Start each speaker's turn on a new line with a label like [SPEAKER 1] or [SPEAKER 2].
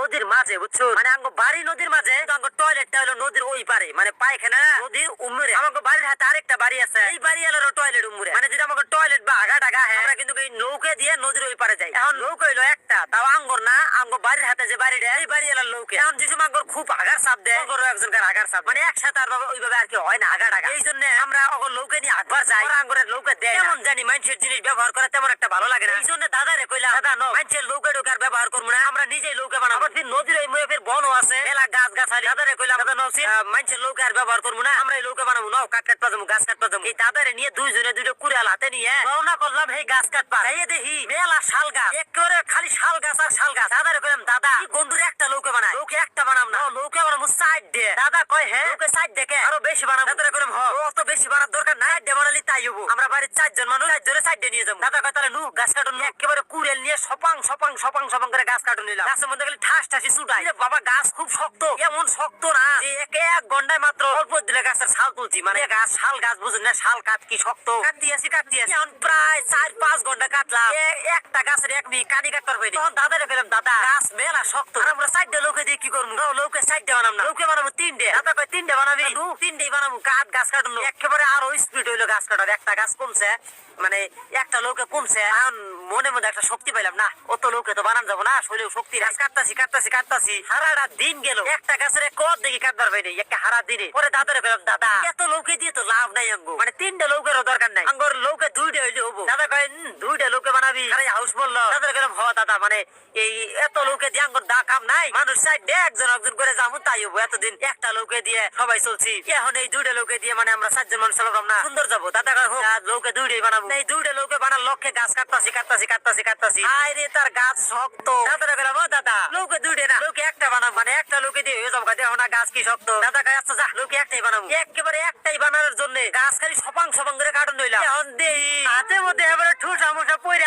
[SPEAKER 1] নদীর মাঝে, বুঝছো? মানে আঙ্গো বাড়ি নদীর মাঝে, আঙ্গো টয়লেটটা হলো নদীর ওই পারে, মানে পায়খানা নদীর উম্মুরে। আমাকে বাড়ির হাতে আরেকটা বাড়ি আছে, এই বাড়ি এলারও টয়লেট উম্মুরে। মানে যদি আমাকে টয়লেট বা আগা টাগা হ্যাঁ, আমরা কিন্তু এই নৌকা দিয়ে নদীর ওই পারে যাই। এখন নৌকা হইলো একটা, তাও আঙ্গর না, আঙ্গো বাড়ির হাতে যে বাড়িটা, এই বাড়ি এলার নৌকা। এখন যে সময় আঙ্গর খুব আগার চাপ দেয়, আঙ্গরও একজনকার আগার চাপ, মানে একসাথে আর ওইভাবে আর কি হয় না আগা টাগা। এই জন্য আমরা অগর নৌকা নিয়ে আগবার যাই, আঙ্গরের নৌকা দেয় কেমন জানি মানুষের জিনিস ব্যবহার করে তেমন একটা ভালো লাগে না। এই জন্য দাদারে কইলাম, দাদা নো মানুষের নৌকা ঢোকার ব্যবহার করবো না, আমরা নিজেই নৌকা বানাবো। ফির নদীর ওই মুখে ফির বনও আছে, মেলা গাছ গাছালি। দাদারে কইলাম, দাদা নসিন মানুষের নৌকা আর ব্যবহার করবো না, আমরা এই নৌকা বানাবো, নাও কাঠ কাটপা যাবো, গাছ কাটপা যাবো। এই দাদারে নিয়ে দুইজনে দুইটা কুড়াল হাতে নিয়ে রওনা করলাম এই গাছ কাটপা। যাইয়ে দেখি মেলা শাল গাছ, একেবারে খালি শাল গাছ আর শাল গাছ। দাদারে কইলাম, দাদা গন্ডুরে একটা নৌকা বানায়, নৌকা একটা বানাম না, নৌকা বানাবো সাইড দিয়ে। দাদা কয় হ্যাঁ, নৌকা সাইড দেখে আরো বেশি বানাবো। দাদারে কইলাম হ, অত বেশি বানার দরকার নাই, সাইড বানালি তাই হবো। আমরা বাড়ির 4 জন মানুষ, 4 জনে সাইড নিয়ে যাবো। দাদা কয় তাহলে নু গাছ কাটুন। একেবারে কুড়েল নিয়ে সপাং সপাং সপাং সপাং করে গাছ কাটুন নিলাম। গাছের মধ্যে গেলে ঠাস ঠাসি ছুটাই। বাবা গাছ খুব শক্ত, এমন শক্ত না যে এক ঘন্টায় মাত্র অল্প দিলে গাছের ছাল তুলছি। মানে গাছ শাল গাছ বুঝুন না, শাল কাঠ কি শক্ত। কাটতে আসি এখন প্রায় 4-5 ঘন্টা কাটলাম, একটা গাছের এক মিনিট কানি কাটতে পারবে। তখন দাদারে গেলাম, দাদা গাছ মেলা শক্ত, আমরা 4টে লোকে দিয়ে কি করবো? লোকে 4টে বানাবো না, লোকে বানাবো 3টে। দাদা কয় 3টে বানাবি? 3টেই বানাবো। কাঠ গাছ কাটুন একেবারে আরো স্পিড হইলো গাছ কাটার। একটা গাছ কমছে, মানে একটা লোকে কমছে। এখন মনে মধ্যে একটা শক্তি পাইলাম, না অত লোকে তো বানান যাবো না, শরীরে শক্তি। গাছ কাটতাছি কাটতাছি কাটতাছি, সারাটা দিন গেল, একটা গাছের কত দেখি কাটবার পাইনি, একটা হারা দিনে। পরে দাদারে গেলাম, দাদা এত লোকে দিয়ে তো লাভ নাই আঙ্গো, মানে 3টে লোকেরও দরকার নাই, আঙ্গর লোকে 2টে হইলে হবো। দাদা কয় 2টে লোকে বানাবি? আরে হাউস বললো। দাদারে গেলাম, হ দাদা, মানে এই এত লোকে দিয়ে আঙ্গর দা কাম নাই, মানুষ সাইডে একজন একজন করে যাবো, তাই হবো। এতদিন একটা লোকে দিয়ে সবাই চলছি, এখন এই 2টে লোকে দিয়ে মানে আমরা 4 জন মানুষ চললাম না, সুন্দর যাবো। দাদা কয় হোক, লোকে 2টেই বানাবো। এই 2টে লোকে বানার লক্ষ্যে গাছ কাটতাছি কাটতাছি কাটতাছি কাটতাছি, আরে তার গাছ শক্ত। দাদারে গেলাম, ও দাদা লোকে 2টে না, লোকে একটা বানাবো, মানে একটা লোকে দিয়ে হয়ে যাবো। দেখো না গাছ কি শক্ত। দাদা কয় আচ্ছা যা, লোকে একটাই বানাবো। একেবারে একটাই বানানোর জন্য গাছ খালি সপাং সপাং করে কাটুন হইলাম। এখন দেই হাতের মধ্যে এবারে ঠুসা মুসা পরে